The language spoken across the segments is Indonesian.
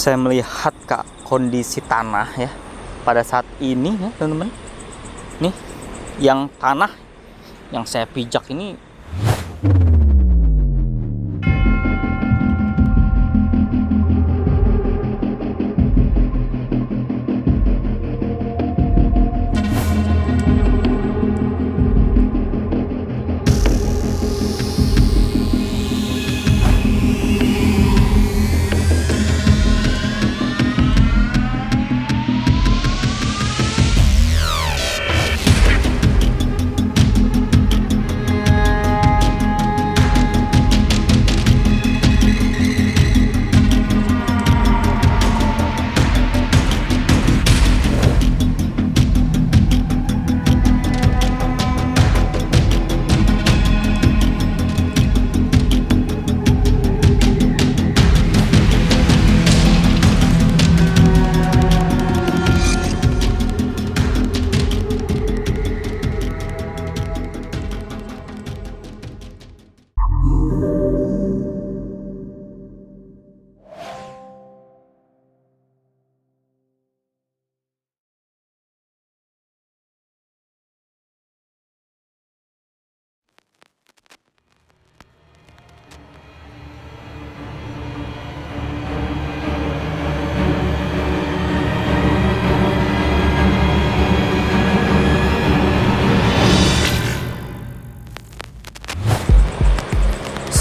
Saya melihat kondisi tanah ya pada saat ini ya teman-teman. Nih yang tanah yang saya pijak ini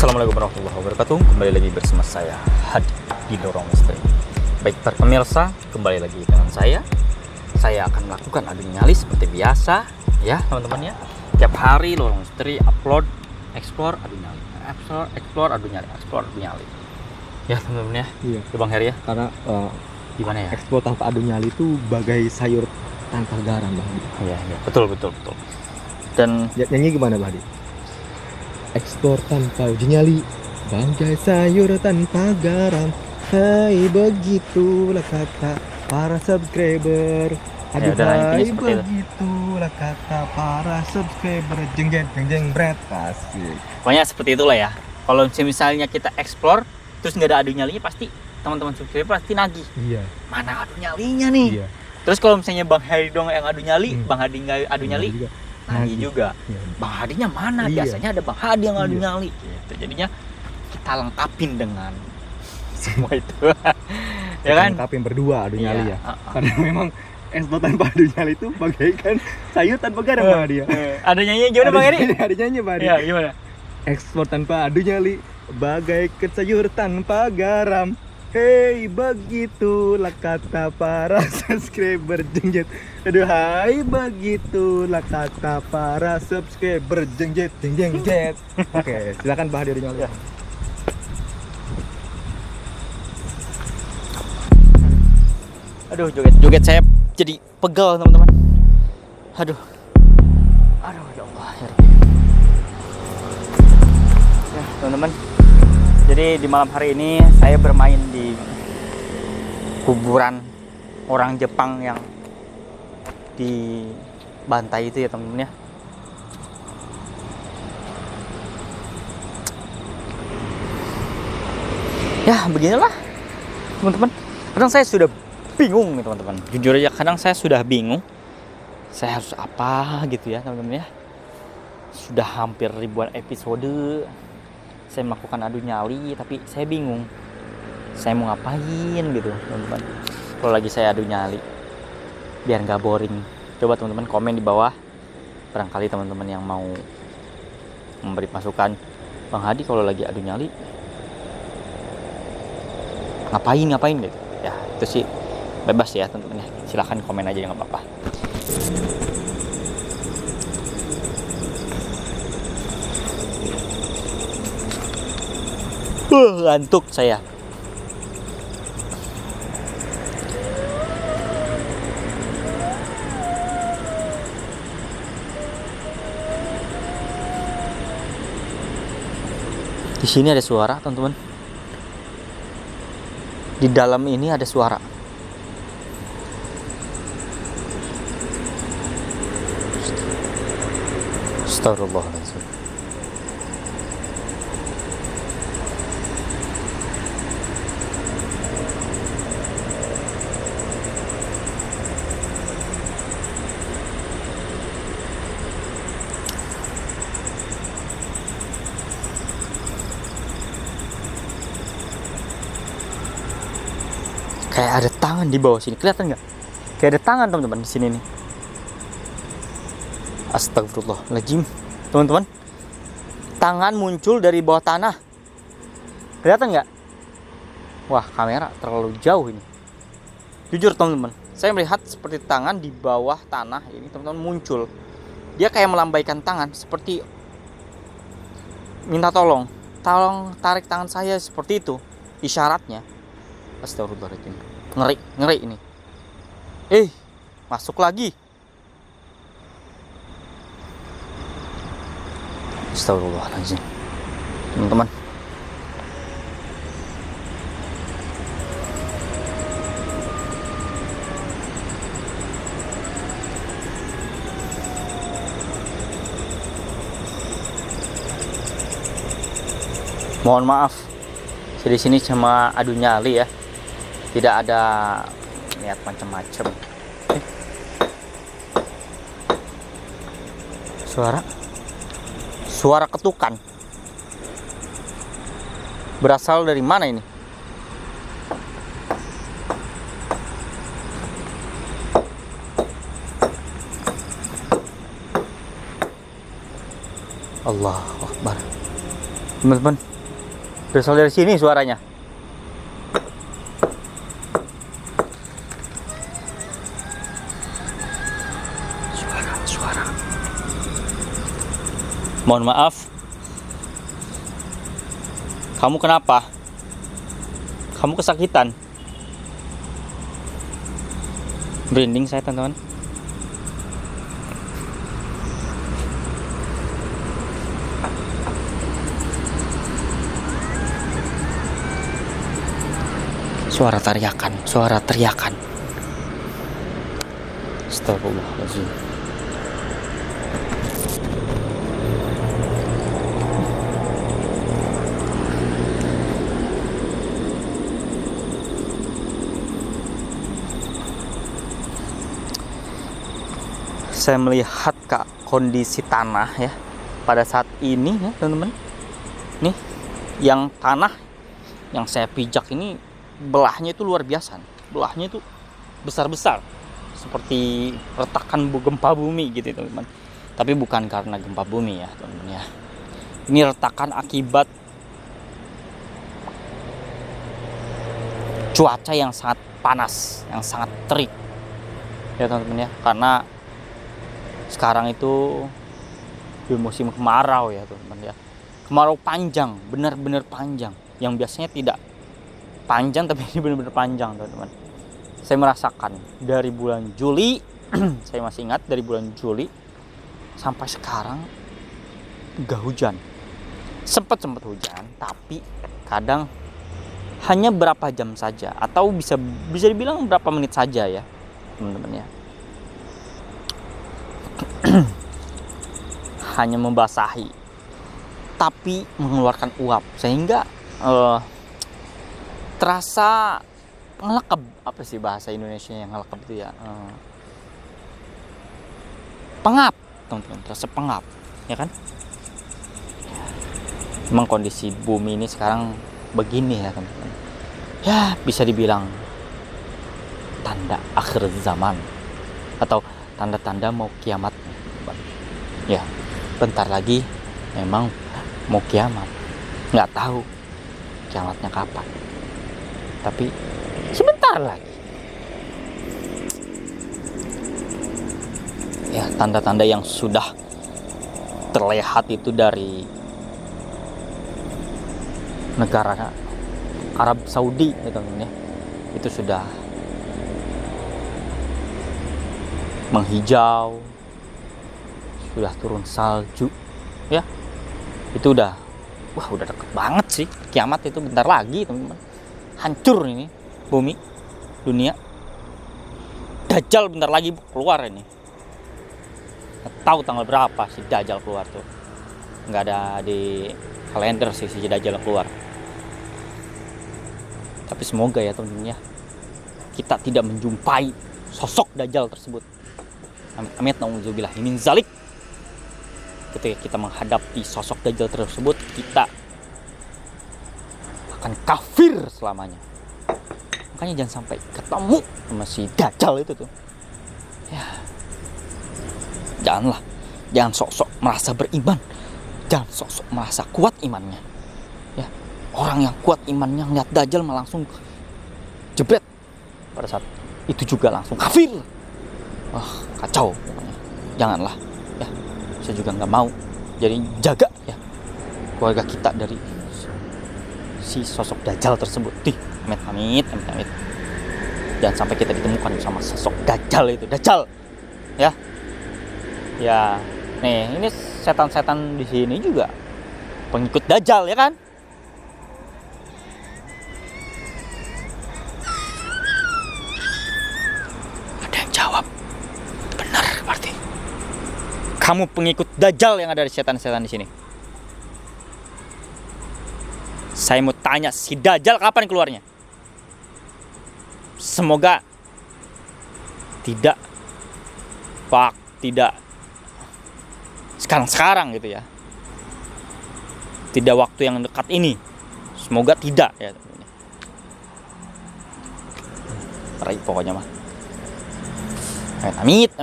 Assalamualaikum warahmatullahi wabarakatuh. Kembali lagi bersama saya Hadi di Lorong Misteri. Baik para pemirsa, kembali lagi dengan saya. Saya akan melakukan adu nyali seperti biasa ya teman-teman ya. Tiap hari Lorong Misteri upload explore adu nyali, explore adu nyali, explore adu nyali. Ya teman-teman ya. Iya. Ya, Bang Heri ya. Karena gimana ya? explore tanpa adu nyali itu bagai sayur tanpa garam, Bang. Iya, betul. Dan Nyanyi gimana, Bang? Explore tanpa uji nyali, bagai sayur tanpa garam. Hai, begitulah kata para subscriber. Aduh, udah, hai, seperti itu. begitulah kata para subscriber. Jeng jeng bret, asik. pokoknya seperti itulah ya. Kalau misalnya kita explore terus nggak ada adu nyalinya, pasti teman-teman subscriber pasti nagih. Iya. Mana adu nyalinya nih? Iya. Terus kalau misalnya Bang Heri dong yang adu nyali, Bang Hadi nggak adu nyali, Juga. nagih juga. Iya. Bang Hadinya mana? Iya. Biasanya ada Bang Hadi yang adu Iya. nyali. Gitu. Jadinya kita lengkapin dengan semua itu. Ya kan? Lengkapin berdua adu nyali Iya. ya. Karena memang explore tanpa adu nyali itu bagaikan sayur tanpa garam, Bang dia. Ada nyanyi gimana Bang Heri? Ada nyanyi, Bang. Iya, gimana? Ekspor tanpa adu nyali, bagaikan sayur tanpa garam. Hei, begitulah kata para subscriber jengjet. Aduh, hai, begitulah kata para subscriber jengjet, jengjet. Oke, silakan Bah dari nyali. Aduh, joget saya jadi pegal teman-teman. Aduh, ya Allah, ya Rabbi. Ya teman-teman, jadi di malam hari ini saya bermain di kuburan orang Jepang yang di Bantai itu ya teman-teman ya. Ya beginilah teman-teman. Kadang saya sudah bingung nih teman-teman. Jujur aja kadang saya sudah bingung. Saya harus apa gitu ya teman-teman ya. Sudah hampir ribuan episode saya melakukan adu nyali, tapi saya bingung saya mau ngapain gitu teman-teman. Kalau lagi saya adu nyali biar nggak boring, coba teman-teman komen di bawah. Barangkali teman-teman yang mau memberi masukan, Bang Hadi kalau lagi adu nyali ngapain gitu ya. Itu sih bebas ya teman-teman ya, silahkan komen aja, nggak apa-apa. Ngantuk saya. Di sini ada suara, teman-teman. Di dalam ini ada suara. Astagfirullahaladzim. Kayak ada tangan di bawah sini, kelihatan nggak? Kayak ada tangan teman-teman di sini nih. Astagfirullahaladzim, teman-teman. Tangan muncul dari bawah tanah. Kelihatan nggak? Wah, kamera terlalu jauh ini. Jujur teman-teman, saya melihat seperti tangan di bawah tanah ini teman-teman muncul. Dia kayak melambaikan tangan seperti minta tolong tarik tangan saya, seperti itu isyaratnya. Astagfirullahaladzim, ngeri ini. Masuk lagi. Astagfirullahaladzim, teman-teman. Mohon maaf, saya di sini cuma adu nyali ya, tidak ada niat macam-macam. Suara ketukan berasal dari mana ini? Allahu Akbar, teman-teman. Berasal dari sini suaranya. Suara. Mohon maaf. Kamu kenapa? Kamu kesakitan? Merinding saya, teman-teman. Suara teriakan. Astagfirullahaladzim. Saya melihat kondisi tanah ya pada saat ini ya teman-teman. Nih, yang tanah yang saya pijak ini belahnya itu luar biasa. Belahnya itu besar-besar, seperti retakan gempa bumi gitu teman-teman. Tapi bukan karena gempa bumi ya teman-teman ya. Ini retakan akibat cuaca yang sangat panas, yang sangat terik ya teman-teman ya. Karena sekarang itu di musim kemarau ya teman-teman ya. Kemarau panjang, benar-benar panjang. Yang biasanya tidak panjang, tapi ini benar-benar panjang teman-teman. Saya merasakan dari bulan Juli saya masih ingat dari bulan Juli sampai sekarang gak hujan. Sempat hujan, tapi kadang hanya berapa jam saja, atau bisa dibilang berapa menit saja ya teman-teman ya. Hanya membasahi tapi mengeluarkan uap sehingga terasa ngelekep. Apa sih bahasa Indonesia yang ngelekep itu ya? Pengap teman-teman, terasa pengap ya kan. Memang kondisi bumi ini sekarang begini ya teman-teman ya, bisa dibilang tanda akhir zaman atau tanda-tanda mau kiamat ya. Bentar lagi memang mau kiamat, nggak tahu kiamatnya kapan, tapi sebentar lagi ya. Tanda-tanda yang sudah terlihat itu dari negara Arab Saudi ya teman-teman ya, itu sudah menghijau, sudah turun salju ya. Itu udah deket banget sih kiamat itu, bentar lagi teman-teman. Hancur ini bumi, dunia. Dajjal bentar lagi keluar ini. Nggak tahu tanggal berapa si Dajjal keluar tuh, nggak ada di kalender sih si Dajjal keluar. Tapi semoga ya teman-teman ya, kita tidak menjumpai sosok Dajjal tersebut. Amin, na'udzubillah min zalik. Ketika kita menghadapi sosok Dajjal tersebut, kita akan kafir selamanya. Makanya jangan sampai ketemu sama si Dajjal itu tuh. Ya, jangan sok-sok merasa beriman, jangan sok-sok merasa kuat imannya. Ya, orang yang kuat imannya ngeliat Dajjal malah langsung jebret, pada saat itu juga langsung kafir. Wah, kacau pokoknya. Janganlah. Ya, saya juga nggak mau. Jadi jaga ya keluarga kita dari si sosok Dajjal tersebut. Amit. Jangan sampai kita ditemukan sama sosok Dajjal itu. Dajjal. Ya. Ya, nih ini setan-setan di sini juga pengikut Dajjal ya kan? Ada yang jawab. Benar berarti. Kamu pengikut Dajjal yang ada di setan-setan di sini. Saya mau tanya, si Dajjal kapan keluarnya? Semoga tidak sekarang gitu ya. Tidak waktu yang dekat ini. Semoga tidak ya. Raih pokoknya mah. Amit.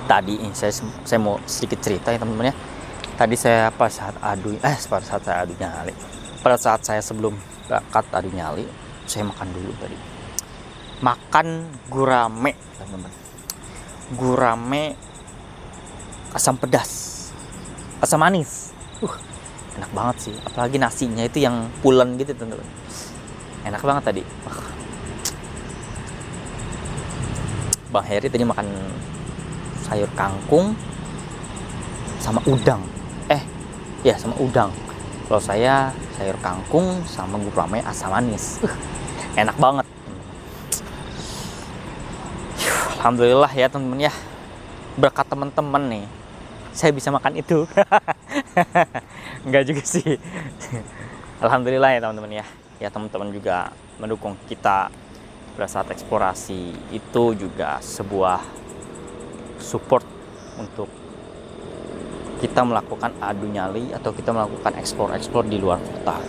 Tadi saya mau sedikit cerita ya teman-teman ya. Tadi saya pada saat saya adu nyali. Pada saat saya sebelum berangkat adu nyali, saya makan dulu tadi. Makan gurame, teman-teman. Gurame asam pedas, asam manis. Enak banget sih. Apalagi nasinya itu yang pulen gitu, teman-teman. Enak banget tadi. Bang Heri tadi makan sayur kangkung sama udang. Sama udang. Kalau saya sayur kangkung sama gurame asam manis. Enak banget. Alhamdulillah ya teman-teman ya. Berkat teman-teman nih, saya bisa makan itu. Enggak juga sih. Alhamdulillah ya teman-teman ya. Ya teman-teman juga mendukung kita pada saat eksplorasi. Itu juga sebuah support untuk kita melakukan adu nyali atau kita melakukan eksplor di luar kota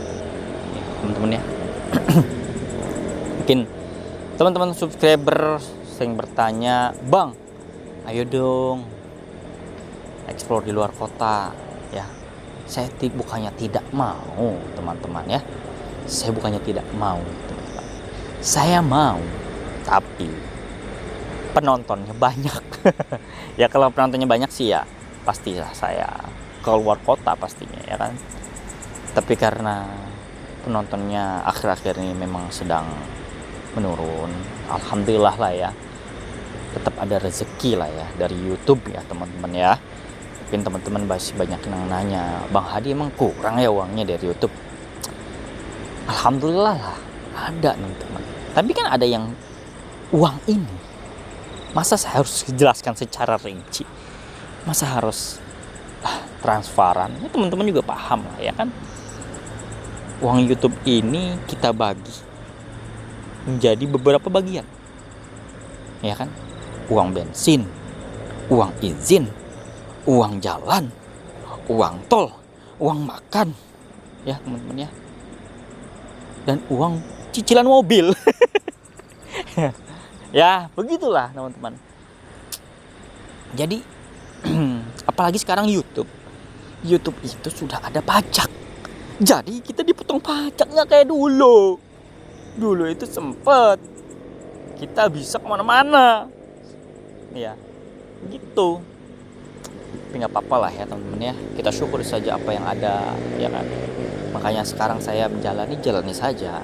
ya, teman-teman ya. Mungkin teman-teman subscriber sering bertanya, Bang, ayo dong eksplor di luar kota ya. Saya bukannya tidak mau teman-teman ya. Saya bukannya tidak mau teman-teman. Saya mau, tapi penontonnya banyak. Ya kalau penontonnya banyak sih ya pastilah saya keluar kota pastinya ya kan. Tapi karena penontonnya akhir-akhir ini memang sedang menurun, alhamdulillah lah ya, tetap ada rezeki lah ya dari YouTube ya teman-teman ya. Mungkin teman-teman masih banyak yang nanya, Bang Hadi emang kurang ya uangnya dari YouTube? Alhamdulillah lah ada teman-teman. Tapi kan ada yang uang ini masa saya harus jelaskan secara rinci? Masa harus transparan? Ya, teman-teman juga paham lah ya kan. Uang YouTube ini kita bagi menjadi beberapa bagian. Ya kan? Uang bensin, uang izin, uang jalan, uang tol, uang makan. Ya, teman-teman ya. Dan uang cicilan mobil. Ya, begitulah teman-teman. Jadi apalagi sekarang YouTube itu sudah ada pajak. Jadi kita dipotong pajaknya kayak dulu itu sempet kita bisa kemana-mana ya gitu. Tapi nggak apa-apa lah ya teman-teman ya, kita syukur saja apa yang ada ya kan. Makanya sekarang saya jalani saja,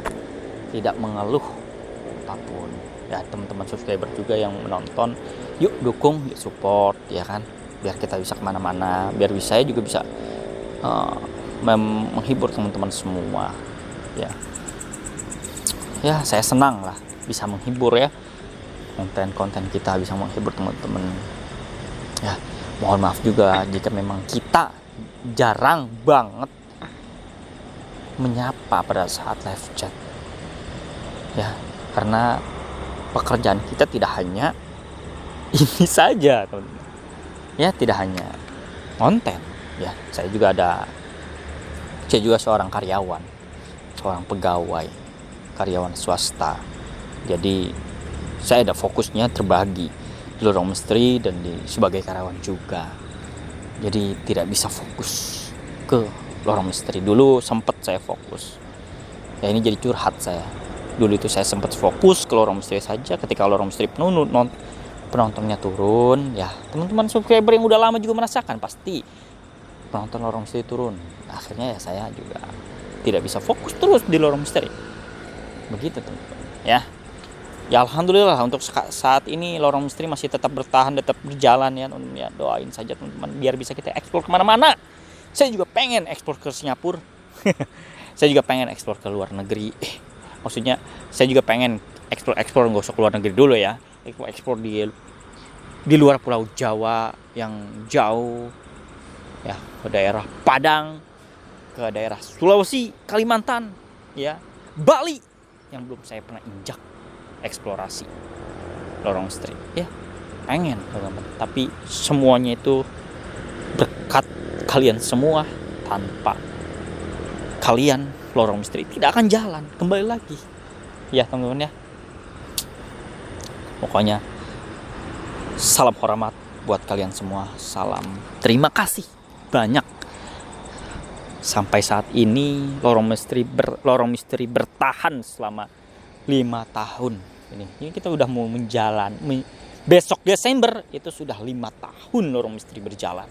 tidak mengeluh apapun ya. Teman-teman subscriber juga yang menonton, yuk dukung, yuk support ya kan, biar kita bisa kemana-mana, biar saya juga bisa menghibur teman-teman semua ya. Ya saya senang lah bisa menghibur ya, konten-konten kita bisa menghibur teman-teman ya. Mohon maaf juga jika memang kita jarang banget menyapa pada saat live chat ya, karena pekerjaan kita tidak hanya ini saja teman-teman ya, tidak hanya konten ya. Saya juga seorang karyawan, seorang pegawai karyawan swasta. Jadi saya ada fokusnya terbagi di lorong misteri dan sebagai karyawan juga. Jadi tidak bisa fokus ke lorong misteri. Dulu sempat saya fokus. Ya ini jadi curhat saya. Dulu itu saya sempat fokus ke lorong misteri saja. Ketika lorong misteri penuh, penontonnya turun, ya teman-teman subscriber yang udah lama juga merasakan pasti penonton lorong misteri turun. Akhirnya ya saya juga tidak bisa fokus terus di lorong misteri. Begitu teman-teman. Ya alhamdulillah untuk saat ini lorong misteri masih tetap bertahan, tetap berjalan ya teman-teman. Ya doain saja teman-teman biar bisa kita eksplor kemana-mana. Saya juga pengen eksplor ke Singapura. Saya juga pengen eksplor ke luar negeri. Maksudnya saya juga pengen eksplor nggak usah ke luar negeri dulu ya. Eksplor di luar Pulau Jawa yang jauh, ya ke daerah Padang, ke daerah Sulawesi, Kalimantan, ya Bali yang belum saya pernah injak eksplorasi lorong misteri. Ya pengen teman-teman. Tapi semuanya itu berkat kalian semua. Tanpa kalian lorong misteri tidak akan jalan. Kembali lagi ya teman-teman ya. Pokoknya salam hormat buat kalian semua. Salam terima kasih banyak. Sampai saat ini lorong misteri bertahan selama 5 tahun. Ini kita udah mau besok Desember itu sudah 5 tahun lorong misteri berjalan.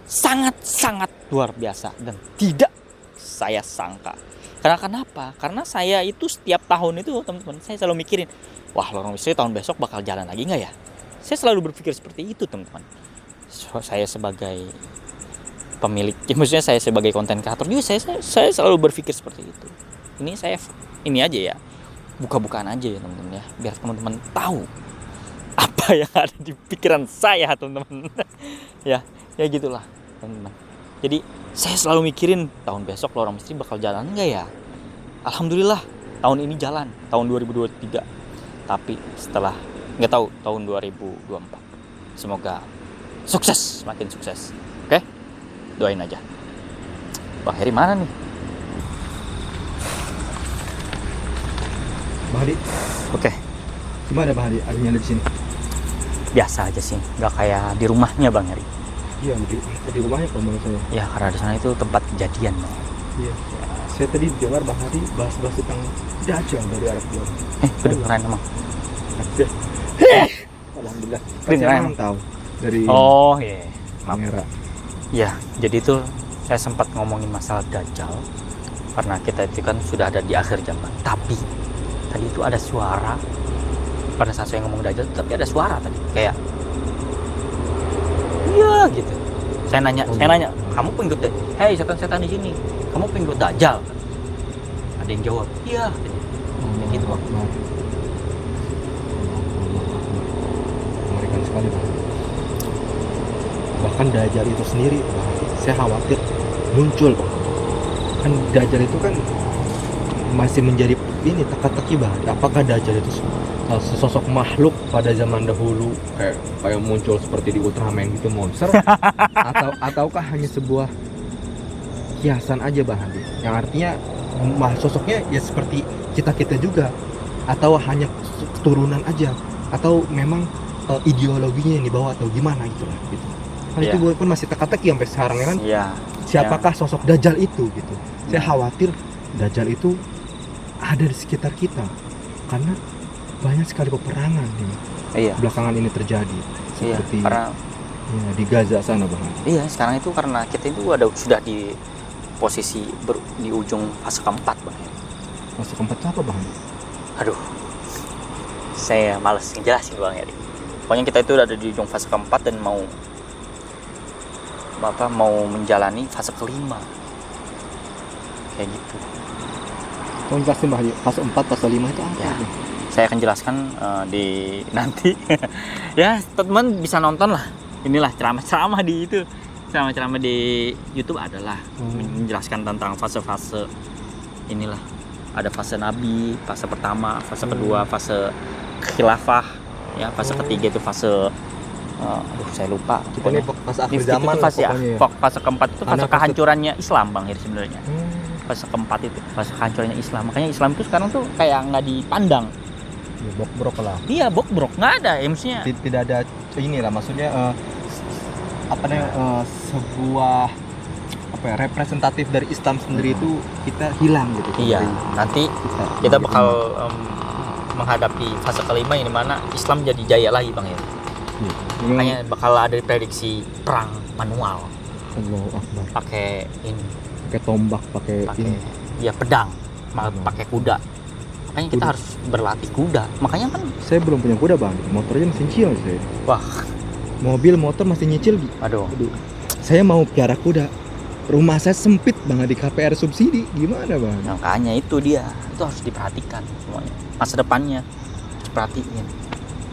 Sangat-sangat luar biasa dan tidak saya sangka. Karena kenapa? Karena saya itu setiap tahun itu teman-teman saya selalu mikirin, wah lorong misteri tahun besok bakal jalan lagi nggak ya? Saya selalu berpikir seperti itu teman-teman. Saya sebagai pemilik, ya maksudnya saya sebagai konten kreator juga saya selalu berpikir seperti itu. Ini aja ya, buka-bukaan aja ya teman-teman ya, biar teman-teman tahu apa yang ada di pikiran saya teman-teman. ya gitulah teman-teman. Jadi saya selalu mikirin tahun besok lorong misteri bakal jalan nggak ya? Alhamdulillah tahun ini jalan, tahun 2023. Tapi setelah nggak tahu tahun 2024. Semoga sukses, makin sukses. Oke? Doain aja. Bang Heri mana nih? Bang Hadi. Oke. Gimana Bang Hadi? Adanya di sini? Biasa aja sih, nggak kayak di rumahnya Bang Heri. Iya, di rumahnya kalau menurut saya. Ya karena di sana itu tempat kejadian. Iya. Saya tadi dengar Bang Hadi bahas-bahas tentang Dajjal dari Arab Saudi. Kedengeran emang. Alhamdulillah. Kedengeran tahu dari kamera. Ya, jadi itu saya sempat ngomongin masalah Dajjal karena kita itu kan sudah ada di akhir zaman. Tapi tadi itu ada suara pada saat saya ngomong Dajjal, tapi ada suara tadi kayak iya gitu. Saya nanya, kamu pengikut Hei setan-setan di sini, kamu pengikut Dajjal? Ada yang jawab, iya. Kayak gitu Bang. Mengerikan sekali Bang. Bahkan Dajjal itu sendiri, saya khawatir muncul Bang. Kan Dajjal itu kan masih menjadi ini teka-teki Bang. Apakah Dajjal itu sesosok makhluk pada zaman dahulu kayak muncul seperti di Ultraman gitu monster ataukah hanya sebuah kiasan aja Bang Hadi, yang artinya sosoknya ya seperti kita juga, atau hanya keturunan aja, atau memang ideologinya yang dibawa atau gimana gitu lah gitu. Kan itu pun masih teka-teki sampai sekarang ya kan. Siapakah sosok Dajjal itu gitu. Saya khawatir Dajjal itu ada di sekitar kita karena banyak sekali peperangan belakangan ini terjadi seperti karena di Gaza sana Bang. Iya, sekarang itu karena kita itu sudah di posisi di ujung fase keempat Bang. Fase keempat itu apa Bang? Aduh, saya males ngejelasin Bang Heri. Pokoknya kita itu ada di ujung fase keempat dan mau menjalani fase kelima kayak gitu. Tolong jelasin Bang, fase 4, fase 5 itu apa? Ya, saya akan jelaskan di nanti. Ya teman-teman bisa nonton lah, inilah ceramah-ceramah di itu, ceramah-ceramah di YouTube adalah menjelaskan tentang fase-fase inilah. Ada fase Nabi, fase pertama, fase kedua, fase khilafah, ya fase ketiga itu fase saya lupa. Pokoknya fase akhir zaman fase keempat itu fase kehancurannya Islam Bang Heri sebenarnya. fase keempat itu, fase hancurnya Islam. Makanya Islam itu sekarang tuh kayak nggak dipandang. Ya, bok-brok lah. Iya, bobrok, nggak ada ya maksudnya. Tidak ada ini lah, maksudnya apa namanya, sebuah apa ya, representatif dari Islam sendiri itu kita hilang gitu. Iya, Dari nanti kita bakal menghadapi fase kelima yang dimana Islam jadi jaya lagi bang ya. Makanya bakal ada prediksi perang manual. Allahu Akbar. Pakai ini, Pakai tombak, pakai ini. ya pedang, pakai kuda. Makanya kita Kuda. harus berlatih kuda. Makanya kan, Saya belum punya kuda bang, motornya masih nyicil saya. wah, Mobil, motor masih nyicil. aduh, Saya mau piara kuda. Rumah saya sempit banget di KPR subsidi. Gimana bang? makanya itu dia, itu harus diperhatikan semuanya. Masa depannya harus diperhatiin.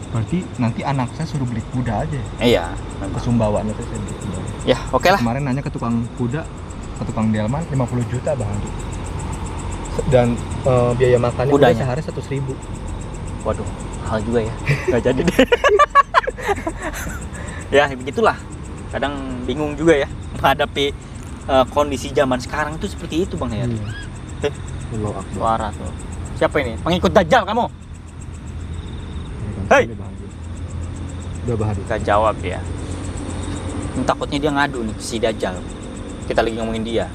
Berarti nanti anak saya suruh beli kuda aja. Iya, Ke Sumbawanya tuh saya beli kuda. ya oke lah. Kemarin nanya ke tukang kuda, ke tukang delman 50 juta bang. Dan biaya makannya kuda Kudanya? sehari 100.000. Waduh, hal juga ya, nggak jadi deh. Ya begitulah. Kadang bingung juga ya menghadapi kondisi zaman sekarang itu seperti itu bang ya. Allahu Akbar. Suara tuh. Siapa ini? Pengikut Dajjal kamu? Hei! Udah bahagia. Gak jawab ya. Takutnya dia ngadu nih si Dajjal. Kita lagi ngomongin dia.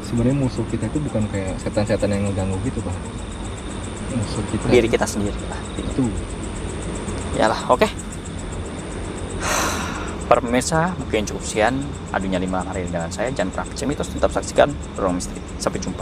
Sebenarnya musuh kita itu bukan kayak setan-setan yang ngeganggu gitu bang. Musuh kita Diri kita sendiri lah. itu. Yalah, oke. Para pemirsa, mungkin cukup sekian adunya 5 hari dengan saya. Jangan pernah percaya mitos, tetap saksikan Ruang Misteri. Sampai jumpa.